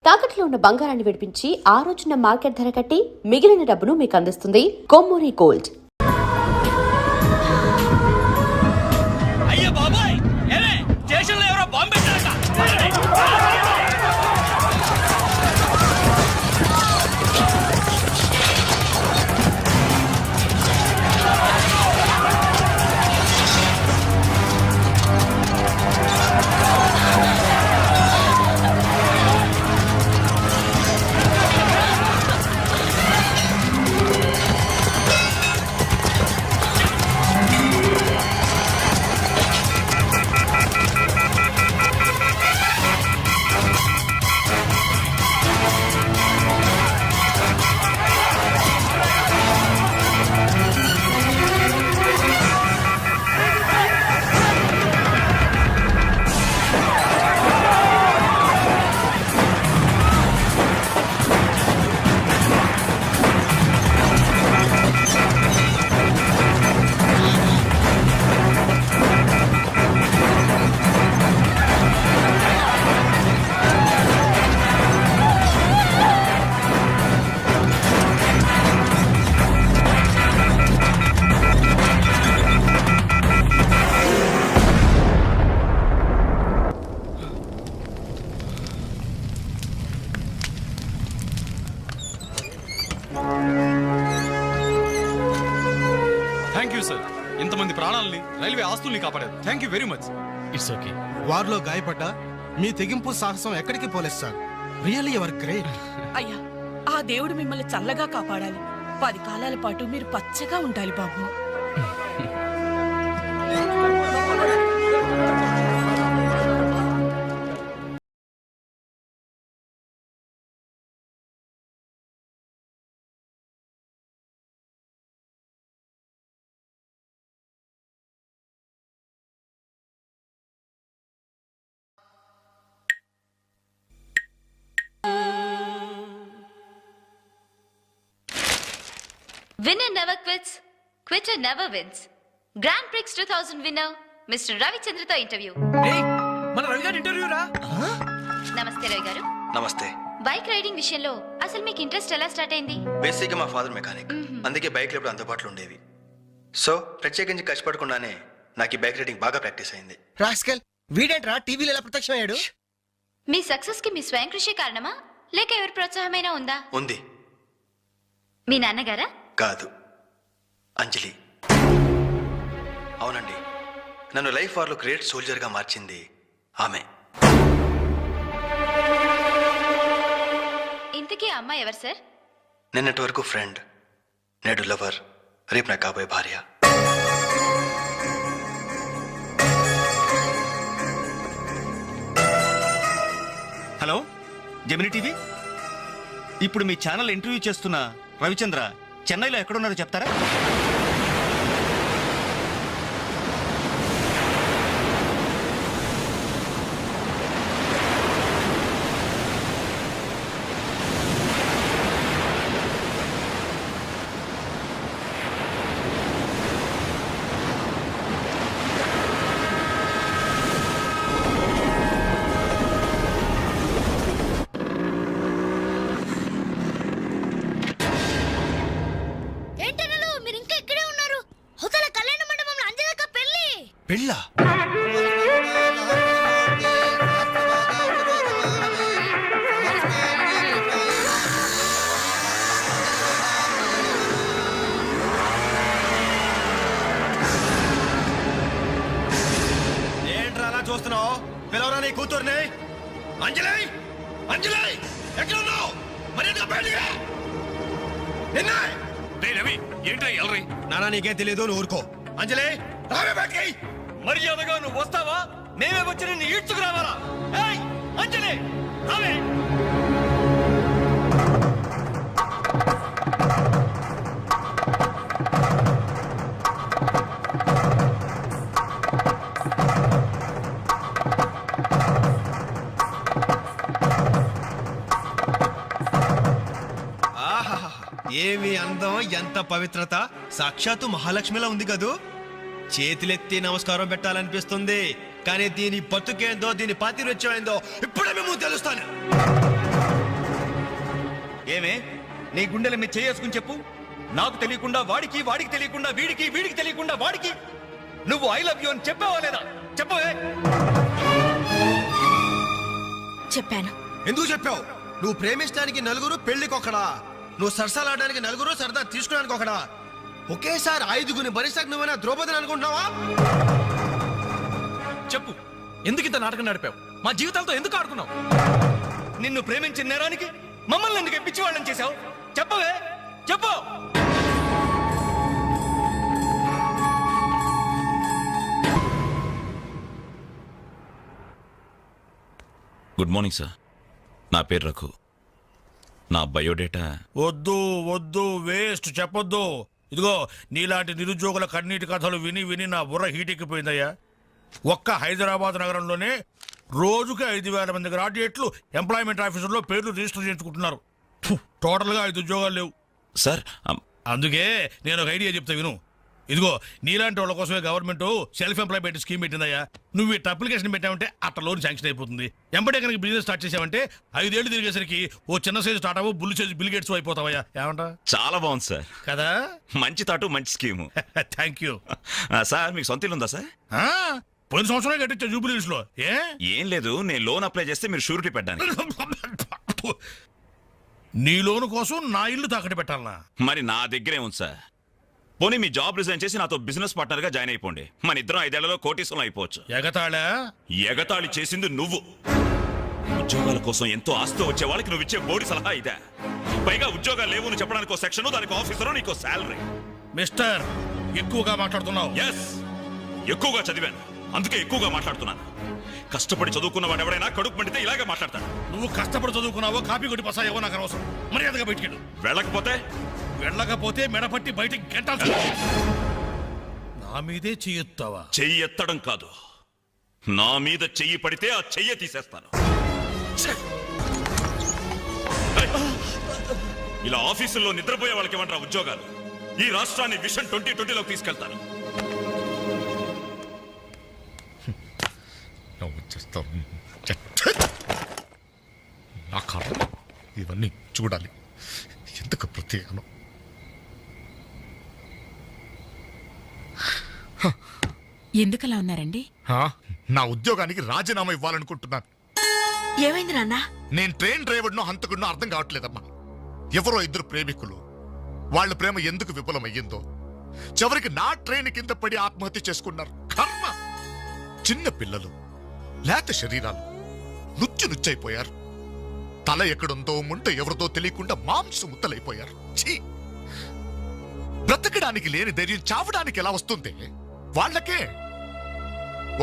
తాకట్లో ఉన్న బంగారాన్ని విడిపించి ఆ రోజున మార్కెట్ ధర కట్టి మిగిలిన డబ్బును మీకు అందిస్తుంది Kommuri gold. Thank you sir, ఇంతమంది ప్రాణాలని రైల్వే ఆస్తుల్ని కాపాడారు. Thank you very much. It's okay. వారిలో గాయపడ్డ మీ తెగింపు సాహసం ఎక్కడికి పోలేదు సార్. Really your great. అయ్యా, ఆ దేవుడు మిమ్మల్ని చల్లగా కాపాడాలి. 10 కాలాల పాటు మీరు పచ్చగా ఉండాలి బాబు. Winner never quits, quitter never wins. Grand Prix 2000 winner, Mr. Ravichandra తో ఇంటర్వ్యూ. మన రవి గారి ఇంటర్వ్యూ రా. నమస్తే రవి గారు. నమస్తే. బైక్ రైడింగ్ విషయంలో అసలు మీకు ఇంట్రెస్ట్ ఎలా స్టార్ట్ అయింది? బేసిక్ గా మా ఫాదర్ మెకానిక్, అందుకే బైక్లు ఎప్పుడు అందుబాటులో ఉండేవి. సో ప్రత్యేకించి కష్టపడకుండానే నాకు ఈ బైక్ రైడింగ్ బాగా ప్రాక్టీస్ అయింది. రాస్కల్ వీడేంట్రా టీవీలో ఎలా ప్రత్యక్షమయ్యాడు? మీ సక్సెస్ కి మీ స్వయం కృషి కారణమా లేక ఎవరి ప్రోత్సాహమైనా ఉందా? ఉంది. మీ నాన్నగారా? కాదు, అంజలి. అవునండి, నన్ను లైఫ్ వార్లో గ్రేట్ సోల్జర్ గా మార్చింది ఆమె. ఇంతకీ అమ్మ ఎవరు సార్? నిన్నటి వరకు ఫ్రెండ్, నేడు లవర్, రేపు నా కాబోయే భార్య. హలో జెమిని టీవీ, ఇప్పుడు మీ ఛానల్ ఇంటర్వ్యూ చేస్తున్న రవిచంద్ర చెన్నైలో ఎక్కడున్నారో చెప్తారా? పెళ్ళా? ఏంట్రా అలా చూస్తున్నావు? పిలవరా నీ కూతుర్ని. అంజలి, అంజలి ఎక్కడ ఉన్నావు? మర్యాదగా బయటికి రా. రవి ఏంట్రా ఎల్రై? నానా నీకేం తెలియదు, నువ్వు ఊరుకో. అంజలి రావే బయటికి. మర్యాదగా నువ్వు వస్తావా? మేమే వచ్చి నిన్ను ఈడ్చుకురావాలా? ఏయ్ అంజలి రావే. ఏమి అందం, ఎంత పవిత్రత! సాక్షాత్తు మహాలక్ష్మిలా ఉంది కదూ. చేతులెత్తి నమస్కారం పెట్టాలనిపిస్తుంది, కానీ దీని బతుకేందో, దీని పాతిరుత్యమైందో ఇప్పుడే మేము తెలుస్తాను. ఏమే నీ గుండెల మీద చేసుకుని చెప్పు. నాకు తెలియకుండా వాడికి, వాడికి తెలియకుండా వీడికి, వీడికి తెలియకుండా వాడికి నువ్వు ఐ లవ్ యూ అని చెప్పావా లేదా? చెప్పవే. చెప్పాను. ఎందుకు చెప్పావు? నువ్వు ప్రేమించడానికి నలుగురు పెళ్లికొకడా, నువ్వు సరసాలాడడానికి నలుగురు సరదా తీసుకోవడానికి ఒకడా, ఒకేసారి 5గురిని భరిస్తాకు నువ్వైనా ద్రౌపదిని అనుకుంటున్నావా? చెప్పు, ఎందుకు ఇంత నాటకం నడిపావు? మా జీవితాలతో ఎందుకు ఆడుకున్నావు? నిన్ను ప్రేమించిన నేరానికి మమ్మల్ని ఎందుకు పిచ్చి వాళ్ళని చేశావు? చెప్పవే, చెప్పు. Good morning sir. నా పేరు రఘు. నా బయోడేటా వద్దు వద్దు, వేస్ట్, చెప్పొద్దు. ఇదిగో నీలాంటి నిరుద్యోగుల కన్నీటి కథలు విని విని నా బుర్ర హీటెక్కిపోయిందయ్యా. ఒక్క హైదరాబాద్ నగరంలోనే రోజుకి 5,000 మంది గ్రాడ్యుయేట్లు ఎంప్లాయ్మెంట్ ఆఫీసుల్లో పేర్లు రిజిస్టర్ చేయించుకుంటున్నారు. టోటల్గా 5 ఉద్యోగాలు లేవు సార్. అందుకే నేను ఒక ఐడియా చెప్తా విను. ఇదిగో నీలాంటి వాళ్ళ కోసమే గవర్నమెంట్ సెల్ఫ్ ఎంప్లాయ్మెంట్ స్కీమ్ పెట్టిందయ్యా. నువ్వు ఇట్లా అప్లికేషన్ పెట్టావంటే అట్లా లోన్ శాంక్షన్ అయిపోతుంది. ఎంబడే కనుక బిజినెస్ స్టార్ట్ చేసావంటే 5 ఏళ్ళు తిరిగేసరికి ఓ చిన్న సైజు స్టార్ట్ అవ్వు, బుల్లి సైజు బిల్ గేట్స్ అయిపోతావయ్యా. ఏమంటా? చాలా బాగుంది సార్. కదా? మంచి తాటు, మంచి స్కీము. Thank you. సార్ మీకు సొంత ఇల్లు ఉందా సార్? పోయిన సంవత్సరం కట్టించా జూబిలీస్ లో. ఏం లేదు, నేను లోన్ అప్లై చేస్తే మీరు షూరిటీ పెట్టడానికి. నీ లోను కోసం నా ఇల్లు తాకట్టు పెట్టాలనా? మరి నా దగ్గరే ఉంది సార్. పోనీ మీ జాబ్ రిజైన్ చేసి నాతో బిజినెస్ పార్ట్నర్ గా జాయిన్ అయిపోండి. మన ఇద్దరం 5 ఏళ్లలో కోటీశ్వరం అయిపోవచ్చు. ఎగతాళా? ఎగతాళి చేసింది నువ్వు. ఉద్యోగాల కోసం ఎంతో ఆస్తి వచ్చే వాళ్ళకి నువ్వు ఇచ్చే బోడి సలహా ఇదే. పైగా ఉద్యోగాలు లేవు అని చెప్పడానికి ఒక సెక్షన్, దానికి ఆఫీసరు, నీకు శాలరీ. మిస్టర్, ఎక్కువగా మాట్లాడుతున్నావు. ఎస్, ఎక్కువగా చదివాను, అందుకే ఎక్కువగా మాట్లాడుతున్నాను. కష్టపడి చదువుకున్న వాడు ఎవరైనా కడుపు మండితే ఇలాగే మాట్లాడతాడు. నువ్వు కష్టపడి చదువుకున్నావో కాపీ కొట్టి పసాయేవో నాకు అనవసరం. మర్యాదగా బయటికి వెళ్ళకపోతే మెడపట్టి బయటికి గెంటాల్సి. నా మీదే చెయ్యెత్తావా? చెయ్యి ఎత్తడం కాదు, నా మీద చెయ్యి పడితే ఆ చెయ్యి తీసేస్తాను. ఇలా ఆఫీసుల్లో నిద్రపోయే వాళ్ళకి ఏమంటారా ఉద్యోగాలు? ఈ రాష్ట్రాన్ని విషన్ 2020లోకి తీసుకెళ్తాను. నా కర్మ ఇవన్నీ చూడాలి. ఎందుకు ప్రత్యేకం? ఎందుకలా ఉన్నారండి? నా ఉద్యోగానికి రాజీనామా ఇవ్వాలనుకుంటున్నాను. ఏమైంది నాన్న? నేను ట్రైన్ డ్రైవర్నో హంతకుడినో అర్థం కావట్లేదమ్మా. ఎవరో 2 ప్రేమికులు, వాళ్ళ ప్రేమ ఎందుకు విఫలమయ్యిందో చివరికి నా ట్రైన్ కింద పడి ఆత్మహత్య చేసుకున్నారు. కర్మ. చిన్న పిల్లలు, లేత శరీరాలు నుచ్చైపోయారు. తల ఎక్కడుందో ముంట ఎవరితో తెలియకుండా మాంసం ముద్దలైపోయారు. ఛీ! బ్రతకడానికి లేని ధైర్యం చావడానికి ఎలా వస్తుంది? వాళ్ళకే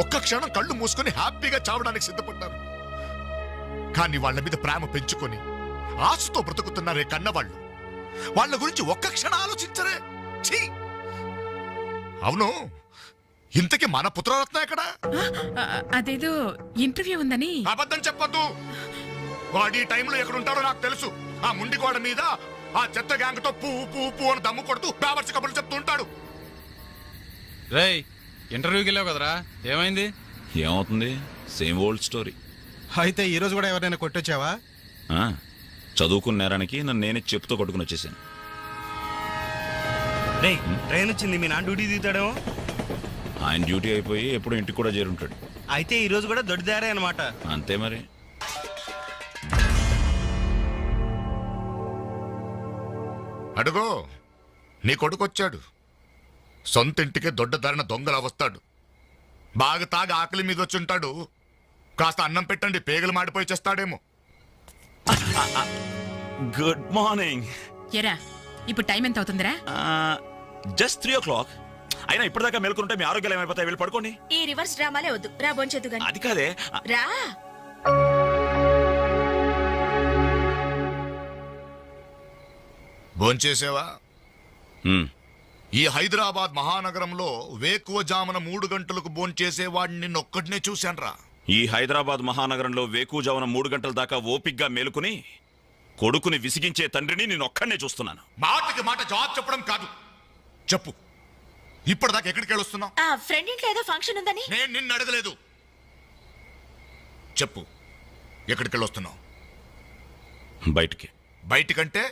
ఒక్క క్షణం కళ్ళు మూసుకొని హ్యాపీగా చావడానికి సిద్ధపడ్డారు. కానీ వాళ్ళ మీద ప్రేమ పెంచుకొని ఆశతో బ్రతుకుతున్నారే కన్నవాళ్ళు, వాళ్ళ గురించి ఒక్క క్షణం ఆలోచించరే. ఛీ! అవును, ఇంతకీ మన పుత్రరత్న ఎక్కడ? అదేదో ఇంటర్వ్యూ ఉందని. అబద్ధం చెప్పొద్దు. వాడు ఈ టైంలో ఎక్కడుంటాడో నాకు తెలుసు. ఆ ముండి గోడ మీద ఆ చెత్త గ్యాంగ్ తో పూ అని దమ్ము కొడుతూ బావర్చి కబుర్లు చెప్తూ ఉంటాడు. రేయ్, ఇంటర్వ్యూకి వెళ్ళావు కదరా, ఏమైంది? ఏమవుతుంది? Same old story. అయితే ఈ రోజు కూడా ఎవరైనా కొట్టొచ్చావా? చదువుకున్న నేరానికి నన్ను నేనే చెప్పుతో కొట్టుకుని వచ్చేసాను. ట్రైన్ వచ్చింది, మీ నాన్న డ్యూటీ దిగుతాడేమో. ఆయన డ్యూటీ అయిపోయి ఎప్పుడు ఇంటికి కూడా చేరుంటాడు. అయితే ఈ రోజు కూడా దొడ్డిదారే అనమాట. అంతే మరి. అడుగో, నీ కొడుకొచ్చాడు. సొంత ఇంటికే దొడ్డదారిన దొంగలా వస్తాడు. బాగా తాగి ఆకలి మీద వచ్చుంటాడు. కాస్త అన్నం పెట్టండి, పేగలు మాడిపోయి చేస్తాడేమో. Good morning. ఎరా, ఇప్పుడు టైం ఎంత అవుతుందిరా? Just 3 o'clock. అయినా ఇప్పటిదాకా మేల్కొంటే మీ ఆరోగ్యాలు ఏమైపోతాయి? వెళ్ళి పడుకోండి. ఈ రివర్స్ డ్రామాలే వద్దు, రా బొంచెద్దు గాని. అది కాదే. రా. భోంచేసావా? ఈ హైదరాబాద్ మహానగరంలో వేకువజామున 3 గంటలకు భోంచేసేవాడిని నిన్నొక్కడినే చూశాన్రా. ఈ హైదరాబాద్ మహానగరంలో వేకువజామున 3 గంటల దాకా ఓపిగ్గా మేలుకుని కొడుకుని విసిగించే తండ్రిని నేను ఒక్కడనే చూస్తున్నాను. మాటకి మాట జవాబు చెప్పడం కాదు. చెప్పు, ఇప్పటిదాకా ఎక్కడికి వెళ్ళొస్తున్నావు? ఫ్రెండ్ ఇంట్లో ఏదో ఫంక్షన్ ఉందని. నేను నిన్ను అడగలేదు. చెప్పు, ఎక్కడికి వెళ్ళొస్తున్నావు? బయటికి. బయటికంటే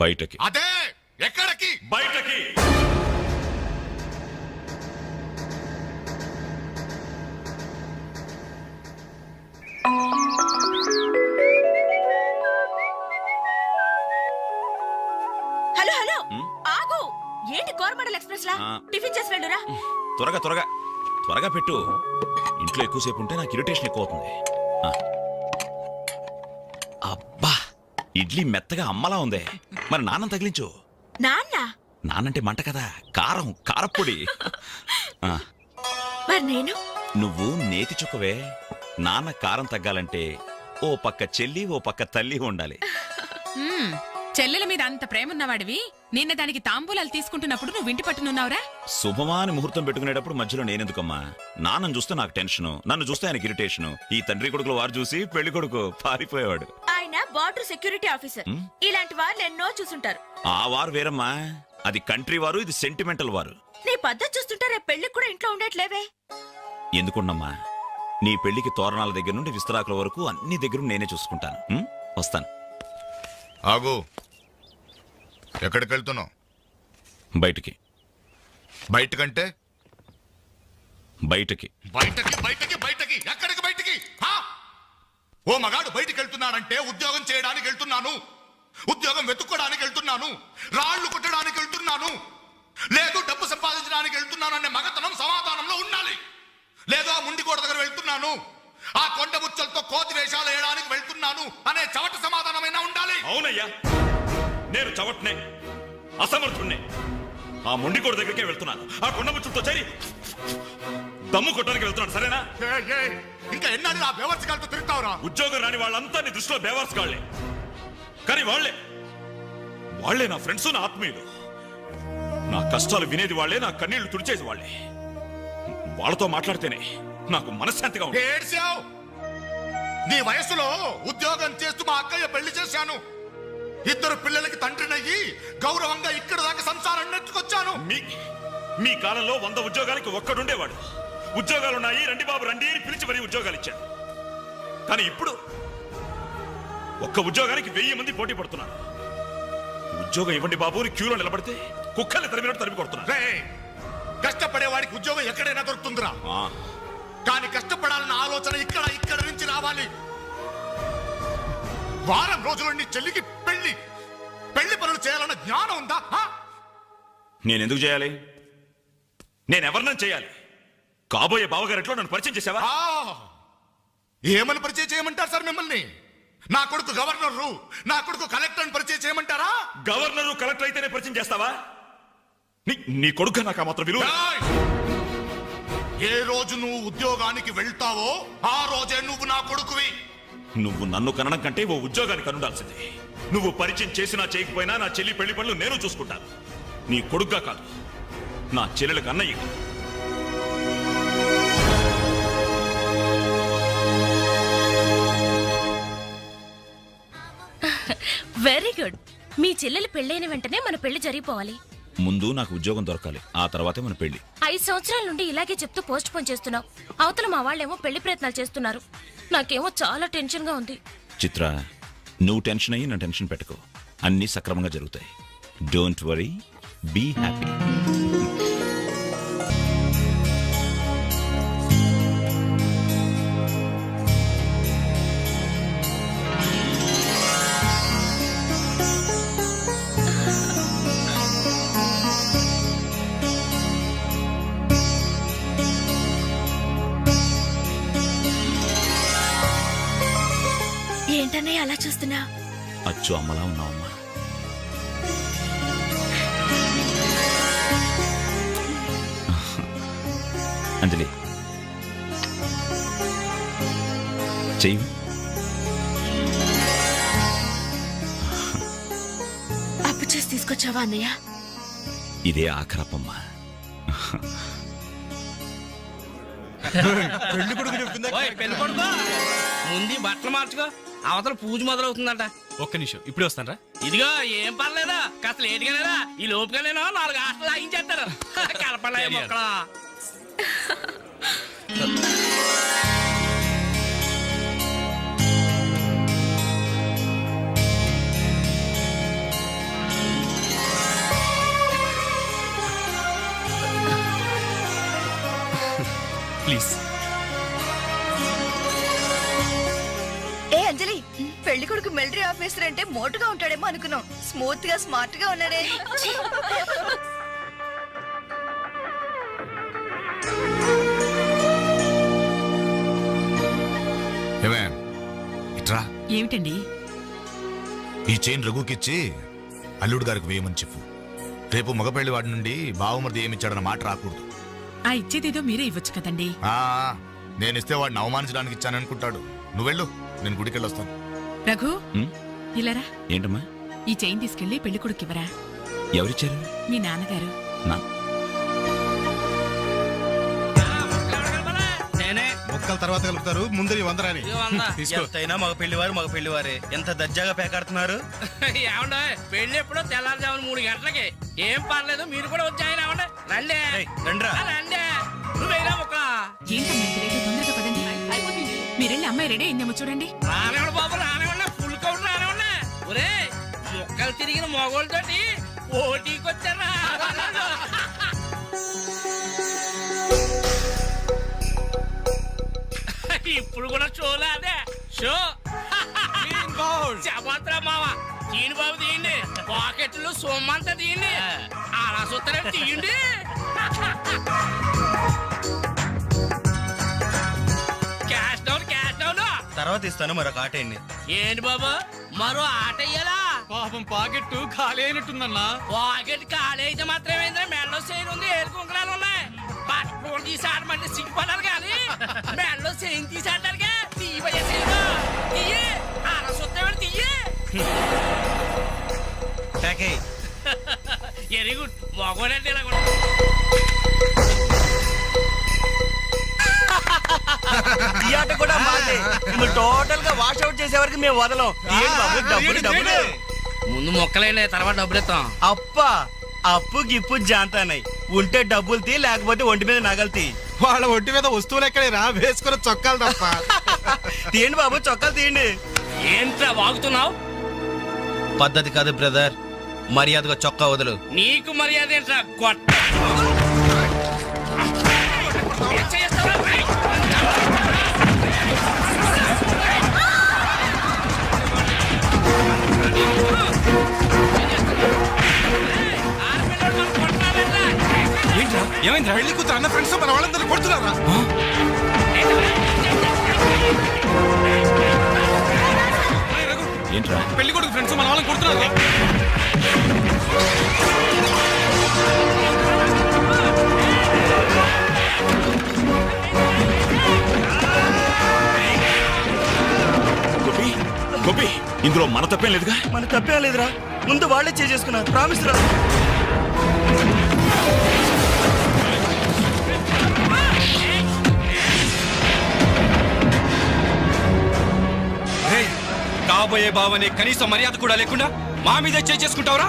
బయటకి. అదే ఎక్కడికి? బయటకి. హలో హలో ఆగు. ఏంటి కోరమండల్ ఎక్స్ప్రెస్ లా ఆ. టిఫిన్ చేసి వెళ్ళురా. త్వరగా త్వరగా త్వరగా పెట్టు. ఇంట్లో ఎక్కువసేపు ఉంటే నాకు ఇరిటేషన్ ఎక్కువ అవుతుంది. ఆ. అబ్బా, ఇడ్లీ మెత్తగా అమ్మలా ఉంది. మరి నాన్నం తగిలించు. నాన్న నానంటే మంట కదా, కారం, కారప్పొడి. ఆ, మరి నేను నువ్వు నేతి చుక్కవే. నాన్న కారం తగ్గాలంటే ఓ పక్క చెల్లి ఓ పక్క తల్లి ఉండాలి. చెల్లెల మీద అంత ప్రేమ ఉన్నవాడివి నిన్న దానికి తాంబూలాలు తీసుకుంటున్నప్పుడు నువ్వు ఇంటి పట్టునున్నావురా. శుభమాని ముహూర్తం పెట్టుకునేటప్పుడు మధ్యలో నేనెందుకమ్మా? నాన్నను చూస్తే నాకు టెన్షను, నన్ను చూస్తే ఆయనకి ఇరిటేషను. ఈ తండ్రి కొడుకులు వారు చూసి పెళ్లి కొడుకు పారిపోయేవాడు. ఆయన బార్డర్ సెక్యూరిటీ ఆఫీసర్. ఇలాంటి వాళ్ళు ఎన్నో చూసుంటారు. ఆ వారు వేరమ్మా, అది కంట్రీ వారు, ఇది సెంటిమెంటల్ వారు. నీ పద్ధతి చూస్తుంటే రేపు పెళ్లికి కూడా ఇంట్లో ఉండట్లేవే. ఎందుకున్నమ్మా, నీ పెళ్లికి తోరణాల దగ్గర నుండి విస్తరాకుల వరకు అన్ని దగ్గర నేనే చూసుకుంటాను. వస్తాను. ఆగు. ఎక్కడికి వెళ్తున్నావు? బయటికి. బయటకంటే బయటికి. బయటకి బయటకి బయటకి ఎక్కడికి బయటికి? హా? ఓ మగాడు బయటికి వెళ్తున్నాడంటే ఉద్యోగం చేయడానికి వెళ్తున్నాను, ఉద్యోగం వెతుక్కోడానికి వెళ్తున్నాను, రాళ్లు కొట్టడానికి వెళ్తున్నాను, లేదు డబ్బు సంపాదించడానికి వెళ్తున్నాను అనే మగతనం సమాధానంలో ఉండాలి. లేదో ఆ ముండికోట దగ్గర వెళ్తున్నాను, ఆ కొండ ముచ్చలతో కోతి వేషాలు వేయడానికి వెళ్తున్నాను అనే చవట సమాధానమైనా ఉండాలి. అవునయ్యా, నేను చవట్నే, అసమర్థుణ్ణే. ఆ ముండికోట దగ్గరికే వెళ్తున్నాను, ఆ కొండ ముచ్చులతో చేరి దమ్ము కొట్టడానికి వెళ్తున్నాను. సరేనా? ఇంకా ఎన్నాళ్ళు ఆ బేవర్సగాలతో తిరుగుతావురా? ఉద్యోగం రాని వాళ్ళంతా నీ దృష్టిలో బేవర్స్ గాళ్లే. కానీ వాళ్లే నా ఫ్రెండ్స్, నా ఆత్మీయులు. నా కష్టాలు వినేది వాళ్లే, నా కన్నీళ్లు తుడిచేది వాళ్లే. వాళ్ళతో మాట్లాడితేనే నాకు మనశ్శాంతిగా ఉంది. ఏడ్చావు. నీ వయసులో ఉద్యోగం చేస్తూ మా అక్కయ్య పెళ్లి చేశాను. 2 పిల్లలకి తండ్రినయ్యి గౌరవంగా ఇక్కడ దాకా సంసారం నెట్టుకొచ్చాను. మీ కాలంలో 100 ఉద్యోగాలకి ఒక్కడుండేవాడు. ఉద్యోగాలున్నాయి, రండి బాబు రండి అని పిలిచి మరీ ఉద్యోగాలు ఇచ్చాడు. కానీ ఇప్పుడు ఒక్క ఉద్యోగానికి 1000 మంది పోటీ పడుతున్నారు. ఉద్యోగం ఇవ్వండి బాబు అని క్యూలో నిలబడితే కుక్కల్ని తరిమినట్టు తరిమి కొడుతున్నారు. కష్టపడే వాడికి ఉద్యోగం ఎక్కడైనా దొరుకుతుందిరా. కానీ కష్టపడాలన్న ఆలోచన ఇక్కడ నుంచి రావాలి. వారం రోజులు నీ చెల్లికి పెళ్లి పనులు చేయాలన్న జ్ఞానం ఉందా? నేనెందుకు చేయాలి? నేనెవరినని చేయాలి? కాబోయే బావగారిట్లో నన్ను పరిచయం చేసావా? ఏమని పరిచయం చేయమంటారు సార్ మిమ్మల్ని? నా కొడుకు గవర్నరు, నా కొడుకు కలెక్టర్ పరిచయం చేయమంటారా? గవర్నరు కలెక్టర్ అయితేనే పరిచయం చేస్తావా? నీ కొడుకు నాకు ఆ మాత్రం విలువ. ఏ రోజు నువ్వు ఉద్యోగానికి వెళ్తావో ఆ రోజే నువ్వు నా కొడుకువి. నువ్వు నన్ను కనడం కంటే ఓ ఉద్యోగానికి కనుండాల్సిందే. నువ్వు పరిచయం చేసినా చేయకపోయినా నా చెల్లి పెళ్లి పనులు నేను చూసుకుంటాను. నీ కొడుగ్గా కాదు, నా చెల్లెలకు అన్నయ్య. Very good. మీ చెల్లెలు పెళ్ళైన వెంటనే మన పెళ్లి జరిగిపోవాలి. ముందు నాకు ఉద్యోగం దొరకాలి, ఆ తర్వాతే మన పెళ్లి. 5 సంవత్సరాల నుండి ఇలాగే చెప్తూ పోస్ట్ పోన్ చేస్తున్నావు. అవతల మా వాళ్ళేమో పెళ్లి ప్రయత్నాలు చేస్తున్నారు. నాకేమో చాలా టెన్షన్ గా ఉంది. చిత్ర, నువ్వు టెన్షన్ అయ్యి నా టెన్షన్ పెట్టుకో. అన్నీ సక్రమంగా జరుగుతాయి. Don't worry, be happy. ఏంటన్నయ్య అలా చూస్తున్నా? అచ్చు అమ్మలా ఉన్నావమ్మా. అంజలి, చెయ్యి. అప్పు చేసి తీసుకొచ్చావా అన్నయ్య? ఇదే ఆఖరప్పమ్మా. పెళ్లి కొడుకు చెప్తుందా? పెళ్లి కొడుకు ముందు బట్టలు మార్చుకో, అవతల పూజ మొదలవుతుందంట. ఒక్క నిమిషం, ఇప్పుడే వస్తాను రా. ఇదిగో ఏం పర్లేదా, కాస్త లేటుగానేరా. ఈ లోపుగానేనా 4 హాస్టల్ లాగించేస్తారు. కలపలే మొక్కలా. ప్లీజ్. ఏ అంజలి, పెళ్లి కొడుకు మిలిటరీ ఆఫీసర్ అంటే మోటుగా ఉంటాడేమో అనుకున్నాం. స్మూత్ గా స్మార్ట్ గా ఉన్నాడే. ఏమే ఇట్రా, ఏమిటండి? ఈ చైన్ రఘుకిచ్చి అల్లుడు గారికి వేయమని చెప్పు. రేపు మగపెళ్లి వాడి నుండి బావమరిది ఏమిచ్చాడన్న మాట రాకూడదు. ఆ ఇచ్చేదేదో మీరే ఇవ్వచ్చు కదండి. నేనిస్తే వాడిని అవమానించడానికి ఇచ్చాననుకుంటాడు. నువ్వెళ్ళు, నేను గుడికెళ్ళి వస్తాను. రఘు, ఉమ్, ఇలారా. ఏంటమ్మా? ఈ చైన్ తీసుకెళ్లి పెళ్లి కొడుకివ్వరా. ఎవరిచ్చారు? మీ నాన్నగారు. నా ఒక్కల తర్వాత కలుపుతారు, ముందు నీ వందరాని తీసుకో. ఎంతైనా మగ పెళ్లివారే ఎంత దర్జాగా పేకాడుతున్నారు. ఏమండే పెళ్లి ఎప్పుడో తెల్లారుజామున 3 గంటలకి. ఏం పర్లేదు, మీరు కూడా వచ్చాయన. రండి రండ్రా. రండి. నువ్వేనా ఒక ఏంటమ్మా ఇంత లేటు? తొందరగా పదండి. మీరెళ్ళి అమ్మాయి రెడీ అయిందేమో చూడండి. రానివ్వండి బాబు, రానివ్వండి. ఫుల్ కౌంట్ రానివ్వండి. ఒరే, మొక్కలు తిరిగిన మొగోళ్ళతోటి పోటీకి వచ్చారా? ఇప్పుడు కూడా షోలా అదే షో. చెప్పత్రా మావా, తీయండి బాబు, తీయండి. పాకెట్లు సొమ్మంతా తీయండి. అలా చూస్తారే, తీయండి. Cash down, cash down. తర్వాత ఇస్తాను మరొక ఆట అండి. ఏంటి బాబు, మరో ఆట ఇయ్యాలా? పాపం పాకెట్టు ఖాళీ అయినట్టుందన్నా. పాకెట్ ఖాళీ అయితే మాత్రం ఏంటంటే మెడలో చైన్ ఉంది, ఏడు కుంకులాలు ఉన్నాయి. పట్టుకోండి తీసి ఆడమంటే సిగ్గుపడాలి కానీ మెడలో చైన్ తీసి ఆడటానికే తీయబోయే చైన్ తీయి. అలా చూస్తామని తీయి. Very good. మగోడంటే ఇలా కూడా. ఈ ఆట కూడా మాదే. టోటల్ గా వాష్ అవుట్ చేసే వరకు మేము వదలం. డబ్బులు ముందు మొక్కలైనా తర్వాత డబ్బులు ఇస్తాం. అప్పు గిప్పు జాంతానాయి. ఉంటే డబ్బులు తీ, లేకపోతే ఒంటి మీద నగలు తీ. వాళ్ళ ఒంటి మీద వస్తువులు ఎక్కడేరా, వేసుకున్న చొక్కాలు తప్ప. తీయండి బాబు, చొక్కాలు తీయండి. ఏంట్రా వాగుతున్నావు? పద్ధతి కాదు బ్రదర్, మర్యాదగా చొక్కా వదులు. నీకు మర్యాద ఏంట్రా గొట్ట? ఏం చేస్తావురా? ఏంట్రా, ఏమైందిరా? పెళ్లి కూతురు అన్న ఫ్రెండ్స్ మన వాళ్ళందరూ కొడుతున్నారా? ఏంట్రా, పెళ్లి కొడుకు ఫ్రెండ్స్ మన వాళ్ళని కొడుతున్నారు. గోపి, ఇందులో మన తప్పేం లేదుగా? మన తప్పేం లేదురా, ముందు వాళ్ళే చేసుకున్నారు. ప్రామిస్ రా. కాబోయే బావనే కనీసం మర్యాద కూడా లేకుండా మా మీద చేసుకుంటావురా?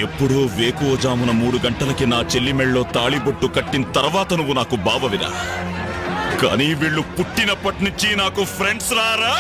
ఎప్పుడో వేకువజామున 3 గంటలకి నా చెల్లి మెళ్ళలో తాళిబొట్టు కట్టిన తర్వాత నువ్వు నాకు బావవిరా. కానీ వీళ్ళు పుట్టినప్పటి నుంచి నాకు ఫ్రెండ్స్ రారా.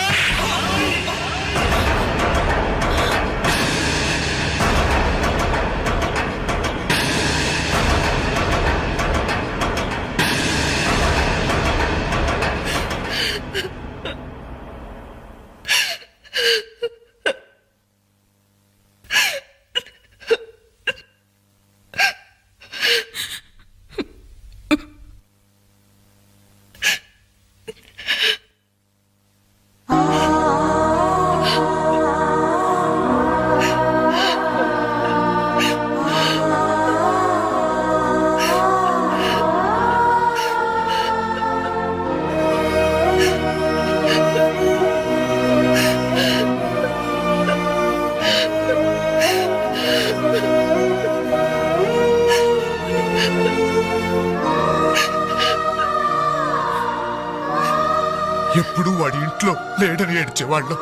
ఎప్పుడు వాడి ఇంట్లో లేడని ఏడ్చేవాళ్ళు.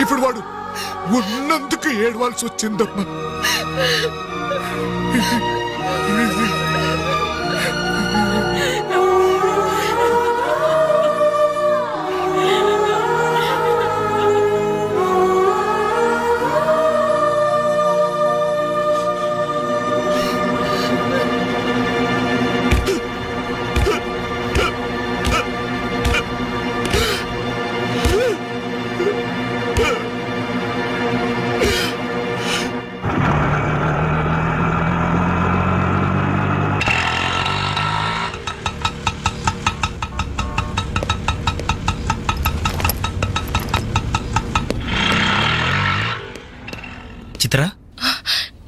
ఇప్పుడు వాడు ఉన్నందుకు ఏడవాల్సి వచ్చిందమ్మా. చిత్ర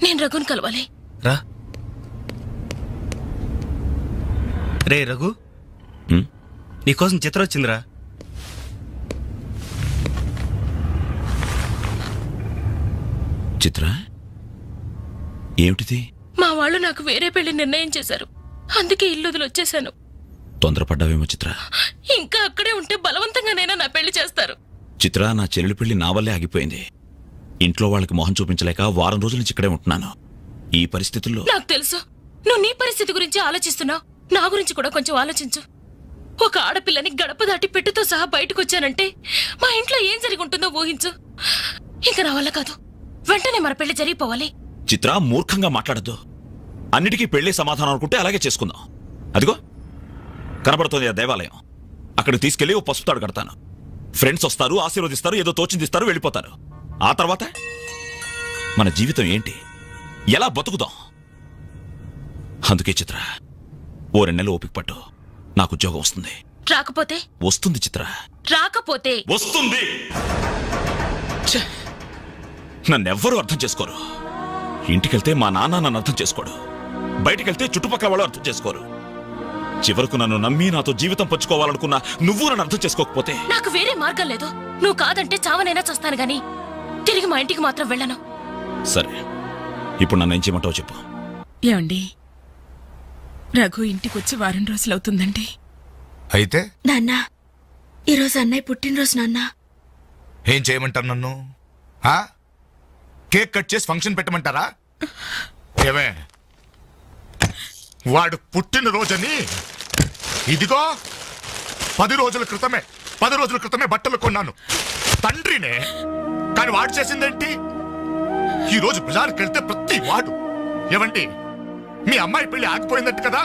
నేను రఘుని కలవాలి. రా. రే రఘు, నీకోసం చిత్ర వచ్చిందిరా. చిత్ర, ఏమిటిది? మా వాళ్ళు నాకు వేరే పెళ్లి నిర్ణయం చేశారు. అందుకే ఇల్లు వదిలి వచ్చేసాను. తొందరపడ్డావేమో చిత్ర. ఇంకా అక్కడే ఉంటే బలవంతంగానైనా నా పెళ్లి చేస్తారు. చిత్ర, నా చెల్లెలి పెళ్లి నా వల్లే ఆగిపోయింది. ఇంట్లో వాళ్ళకి మొహం చూపించలేక వారం రోజుల నుంచి ఇక్కడే ఉంటున్నాను. ఈ పరిస్థితుల్లో నాకు తెలుసు నువ్వు నీ పరిస్థితి గురించి ఆలోచిస్తున్నావు. నా గురించి కూడా కొంచెం ఆలోచించు. ఒక ఆడపిల్లని గడప దాటి పెట్టుతో సహా బయటకు వచ్చానంటే మా ఇంట్లో ఏం జరిగి ఉంటుందో ఊహించు. ఇంకా నా వల్ల కాదు. వెంటనే మన పెళ్లి జరిగిపోవాలి. చిత్ర, మూర్ఖంగా మాట్లాడద్దు. అన్నిటికీ పెళ్లి సమాధానం అనుకుంటే అలాగే చేసుకుందాం. అదిగో కనబడుతోంది ఆ దేవాలయం. అక్కడికి తీసుకెళ్లి ఓ పసుపు తాడు కడతాను. ఫ్రెండ్స్ వస్తారు, ఆశీర్వదిస్తారు, ఏదో తోచిందిస్తారు, వెళ్ళిపోతారు. ఆ తర్వాత మన జీవితం ఏంటి, ఎలా బతుకుదాం? అందుకే చిత్ర, ఓ 2 నెలలు ఓపిక పట్టు. నాకు ఉద్యోగం వస్తుంది. రాకపోతే? వస్తుంది చిత్ర, రాకపోతే వస్తుంది. నన్నెవ్వరూ అర్థం చేసుకోరు. ఇంటికెళ్తే మా నాన్న నన్ను అర్థం చేసుకోడు. బయటికెళ్తే చుట్టుపక్కల వాళ్ళు అర్థం చేసుకోరు. చివరకు నన్ను నమ్మి నాతో జీవితం పంచుకోవాలనుకున్నా నువ్వు నన్ను అర్థం చేసుకోకపోతే నాకు వేరే మార్గం లేదు. నువ్వు కాదంటే చావనైనా చస్తాను గాని తిరిగి మా ఇంటికి మాత్రం వెళ్ళను. సరే, ఇప్పుడు నన్ను ఏం చేయమంటావు చెప్పు. ఏమండి, రఘు ఇంటికొచ్చి వారం రోజులవుతుందండి. అయితే నాన్న, ఈరోజు అన్నయ్య పుట్టినరోజు నాన్న. ఏం చేయమంటారు నన్ను? కేక్ కట్ చేసి ఫంక్షన్ పెట్టమంటారా? ఏమే, వాడు పుట్టినరోజని ఇదిగో 10 రోజుల క్రితమే బట్టలు కొన్నాను. తండ్రినే, కానీ వాడు చేసిందేంటి? ఈ రోజు బజార్కి వెళ్తే ప్రతి వాడు ఏమండి మీ అమ్మాయి పెళ్లి ఆగిపోయిందట్టు కదా,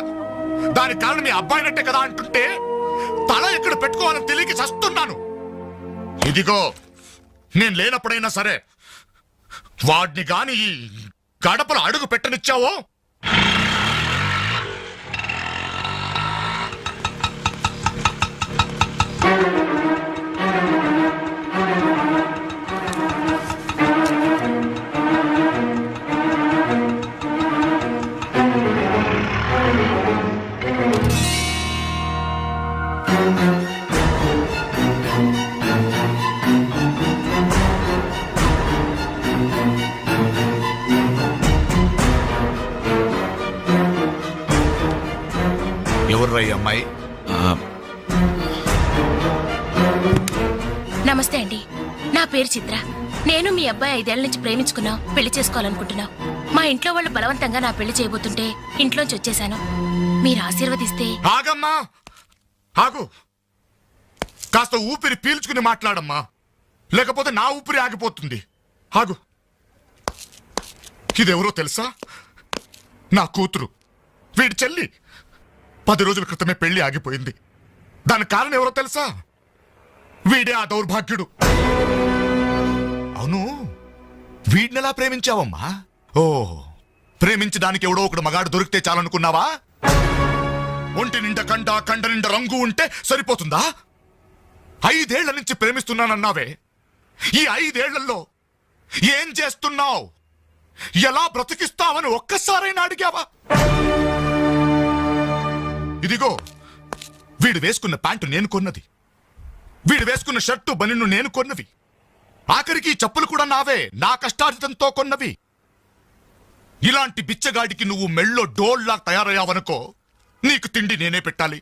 దానికి కారణం మీ అబ్బాయినట్టే కదా అంటుంటే తల ఎక్కడ పెట్టుకోవాలని తెలియక చస్తున్నాను. ఇదిగో నేను లేనప్పుడైనా సరే వాడిని గాని ఈ గడపలు అడుగు పెట్టనిచ్చావో ఎవర్రా ఈ అమ్మాయి? నమస్తే అండి, నా పేరు చిత్ర. నేను మీ అబ్బాయి 5 ఏళ్ల నుంచి ప్రేమించుకున్నాం, పెళ్లి చేసుకోవాలనుకుంటున్నాం. మా ఇంట్లో వాళ్ళు బలవంతంగా నా పెళ్లి చేయబోతుంటే ఇంట్లోంచి వచ్చేసాను. మీరు ఆశీర్వదిస్తే. ఆగమ్మా, ఆగు. కాస్త ఊపిరి పీల్చుకుని మాట్లాడమ్మా, లేకపోతే నా ఊపిరి ఆగిపోతుంది. ఆగు. ఇదెవరో తెలుసా? నా కూతురు, వీడి చెల్లి. 10 రోజుల క్రితమే పెళ్లి ఆగిపోయింది. దానికి కారణం ఎవరో తెలుసా? వీడే ఆ దౌర్భాగ్యుడు. అవును, వీడినెలా ప్రేమించావమ్మా? ఓ, ప్రేమించడానికి ఎవడో ఒకడు మగాడు దొరికితే చాలనుకున్నావా? ఒంటి నిండా కండ నిండా రంగు ఉంటే సరిపోతుందా? 5 ఏళ్ల నుంచి ప్రేమిస్తున్నానన్నావే, ఈ 5 ఏళ్లలో ఏం చేస్తున్నావు? ఎలా బ్రతికిస్తావని ఒక్కసారైనా అడిగావా? ఇదిగో వీడు వేసుకున్న ప్యాంటు నేను కొన్నది, వీడు వేసుకున్న షర్టు బనిన్ను నేను కొన్నవి, ఆఖరికి చెప్పులు కూడా నావే, నా కష్టార్జితంతో కొన్నవి. ఇలాంటి బిచ్చగాడికి నువ్వు మెళ్ళో డోల్లా తయారయ్యావనుకో, నీకు తిండి నేనే పెట్టాలి,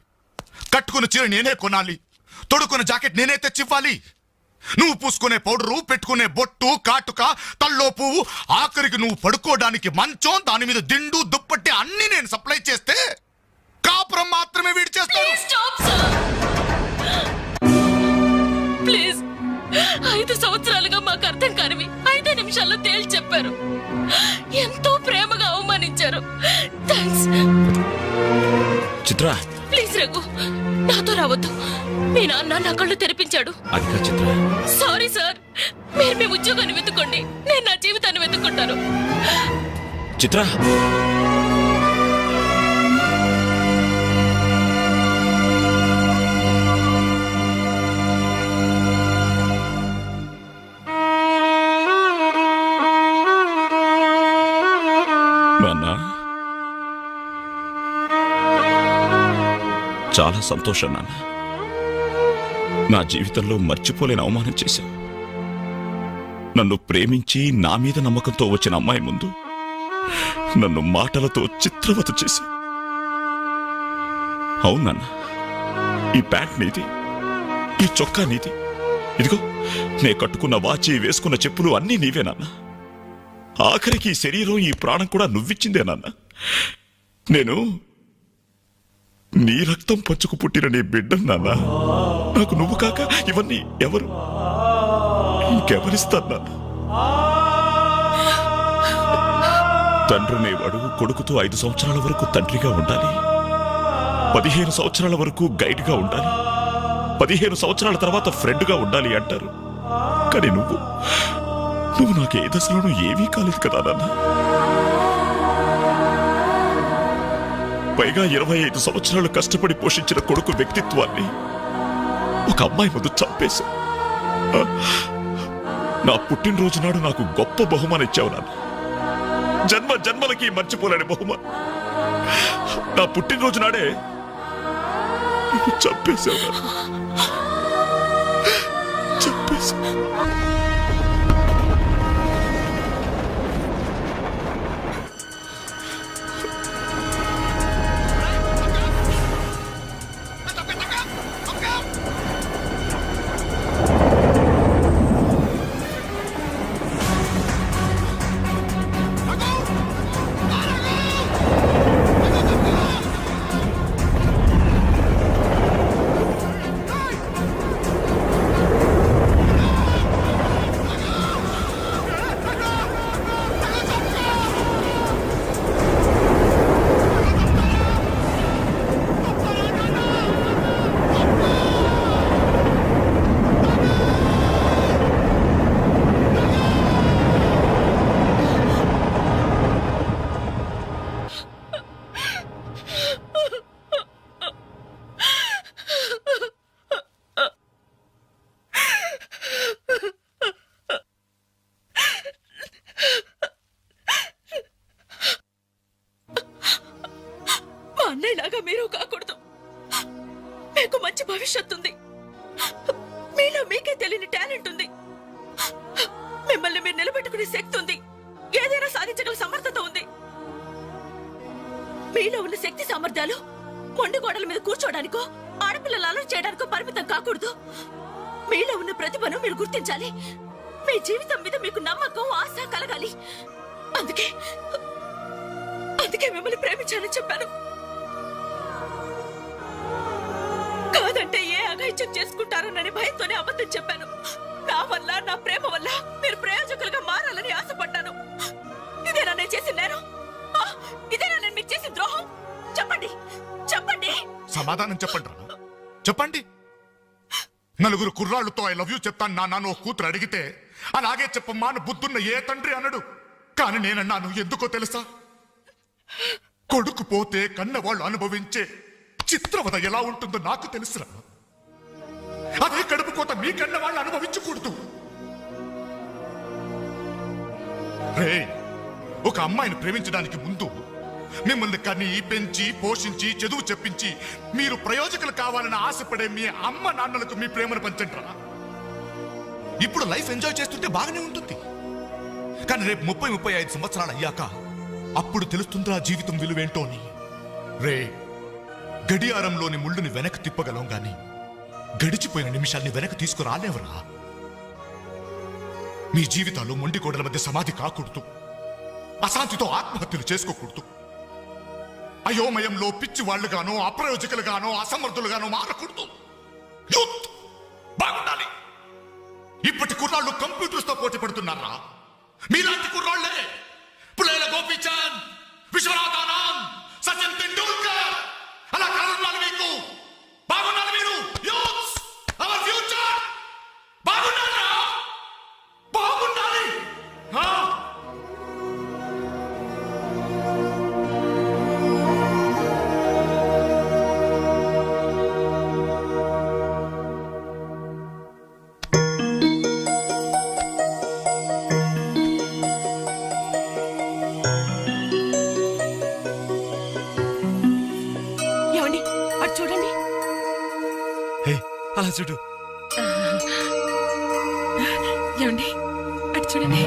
కట్టుకున్న చీర నేనే కొనాలి, తొడుకున్న జాకెట్ నేనే తెచ్చివ్వాలి. నువ్వు పూసుకునే పౌడరు, పెట్టుకునే బొట్టు, కాటుక, తల్లో పువ్వు, ఆఖరికి నువ్వు పడుకోవడానికి మంచం, దాని మీద దిండు, దుప్పట్టి అన్ని నేను సప్లై చేస్తే కాపురం మాత్రమే వీడి చేస్తాడు. ప్లీజ్, 5 సంవత్సరాలుగా మాకు అర్థం కానివి 5 నిమిషాల్లో తేల్చి చెప్పారు. ఎంతో ప్రేమగా అవమానించారు. థాంక్స్. చిత్ర, ప్లీజ్ రఘు, నాతో రావద్దు. మీ నాన్న నా కళ్ళు తెరిపించాడు. చిత్ర, సారీ సార్. మీరు మీ ఉద్యోగాన్ని వెతుక్కోండి, నేను నా జీవితాన్ని వెతుక్కుంటాను. చిత్ర, చాలా సంతోషం నాన్న. నా జీవితంలో మర్చిపోలేని అవమానం చేశావు. నన్ను ప్రేమించి నా మీద నమ్మకంతో వచ్చిన అమ్మాయి ముందు నన్ను మాటలతో చిత్రవత చేశావు. అవునన్న, ఈ ప్యాంట్ నీది, ఈ చొక్కా నీది, ఇదిగో నే కట్టుకున్న వాచి, వేసుకున్న చెప్పులు అన్నీ నీవేనన్నా. ఆఖరికి ఈ శరీరం, ఈ ప్రాణం కూడా నువ్విచ్చిందేనన్నా. నేను నీ రక్తం పంచుకు పుట్టిన నీ బిడ్డను నాన్న. నాకు నువ్వు కాక ఇవన్నీ ఎవరు, ఇంకెవరిస్తారు నాన్న? తండ్రినేవాడు కొడుకుతో 5 సంవత్సరాల వరకు తండ్రిగా ఉండాలి, 15 సంవత్సరాల వరకు గైడ్గా ఉండాలి, 15 సంవత్సరాల తర్వాత ఫ్రెండ్గా ఉండాలి అంటారు. కానీ నువ్వు నాకు ఏ దశలోనూ ఏమీ కాలేదు కదా నాన్న. పైగా 25 సంవత్సరాలు కష్టపడి పోషించిన కొడుకు వ్యక్తిత్వాన్ని ఒక అమ్మాయి ముందు చంపేశా. నా పుట్టినరోజు నాడు నాకు గొప్ప బహుమానం ఇచ్చావు నాన్న. జన్మ జన్మలకి మర్చిపోలేని బహుమానం. నా పుట్టినరోజు నాడే నువ్వు చంపేశావు నాన్న. చంపేశావు. అన్నయ్యలాగా మీరు కాకూడదు. మీకు మంచి భవిష్యత్తు ఉంది. మీలో మీకే తెలియని టాలెంట్ ఉంది. మిమ్మల్ని మీరు నిలబెట్టుకునే శక్తి ఉంది. ఏదైనా సాధించగల సమర్థత ఉంది. మీలో ఉన్న శక్తి సామర్థ్యాలు మొండి గోడల మీద కూర్చోడానికో, ఆడపిల్లలు అలర్ట్ చేయడానికో పరిమితం కాకూడదు. మీలో ఉన్న ప్రతిభను మీరు గుర్తించాలి. మీ జీవితం మీద మీకు నమ్మకం, ఆశ కలగాలి. అందుకే మిమ్మల్ని ప్రేమించాలని చెప్పాను. కాదంటే ఏ అఘాయిత్యం చేసుకుంటారోనని భయంతోనే అబద్ధం చెప్పాను. నా వల్ల, నా ప్రేమ వల్ల మీరు ప్రయోజకులుగా మారాలని ఆశపడ్డాను. ఇదేనా నేను చేసిన నేరం? ఇదేనా నేను మీకు చేసిన ద్రోహం? చెప్పండి, చెప్పండి. సమాధానం చెప్పండి రా. చెప్పండి. నలుగురు కుర్రాళ్ళతో ఐ లవ్ యూ చెప్తాను నాన్న ఓ కూతురు అడిగితే అలాగే చెప్పమ్మా అని బుద్ధున్న ఏ తండ్రి అనడు. కానీ నేనన్నాను. ఎందుకో తెలుసా? కొడుకు పోతే కన్నవాళ్ళు అనుభవించే చిత్రవద ఎలా ఉంటుందో నాకు తెలుసురా. అదే కడుపు కోత మీ కన్న వాళ్ళు అనుభవించకూడదు. రే, ఒక అమ్మాయిని ప్రేమించడానికి ముందు మిమ్మల్ని కని, పెంచి, పోషించి, చదువు చెప్పించి మీరు ప్రయోజకులు కావాలని ఆశపడే మీ అమ్మ నాన్నలకు మీ ప్రేమను పంచండి రా. ఇప్పుడు లైఫ్ ఎంజాయ్ చేస్తుంటే బాగానే ఉంటుంది. కానీ రేపు 30-35 సంవత్సరాలు అయ్యాక అప్పుడు తెలుస్తుందిరా జీవితం విలువేంటో అని. రే, గడియారంలోని ముళ్ళుని వెనక్కి తిప్పగలం గాని గడిచిపోయిన నిమిషాల్ని వెనక్కి తీసుకురాలేవరా. మీ జీవితాలు మొండి గోడల మధ్య సమాధి కాకూడదు. అశాంతితో ఆత్మహత్యలు చేసుకోకూడదు. అయోమయంలో పిచ్చి వాళ్ళుగానో, అప్రయోజకులుగానో, అసమర్థులుగానో మారకూడదు. యూత్ బాగుండాలి. ఇప్పటి కుర్రాళ్ళు కంప్యూటర్స్ తో పోటీ పడుతున్నారా? మీలాంటి కుర్రాళ్లే పులేల గోపీచంద్, విశ్వనాథ్ ఆనంద్, సచిన్ తెండూల్కర్ అలా కారణాలు మీకు బాగున్నారు. మీరు యూత్స్, అవర్ ఫ్యూచర్. బాగున్నారా? బాగుండాలి. చూడు. ఏమండి అటు చూడండి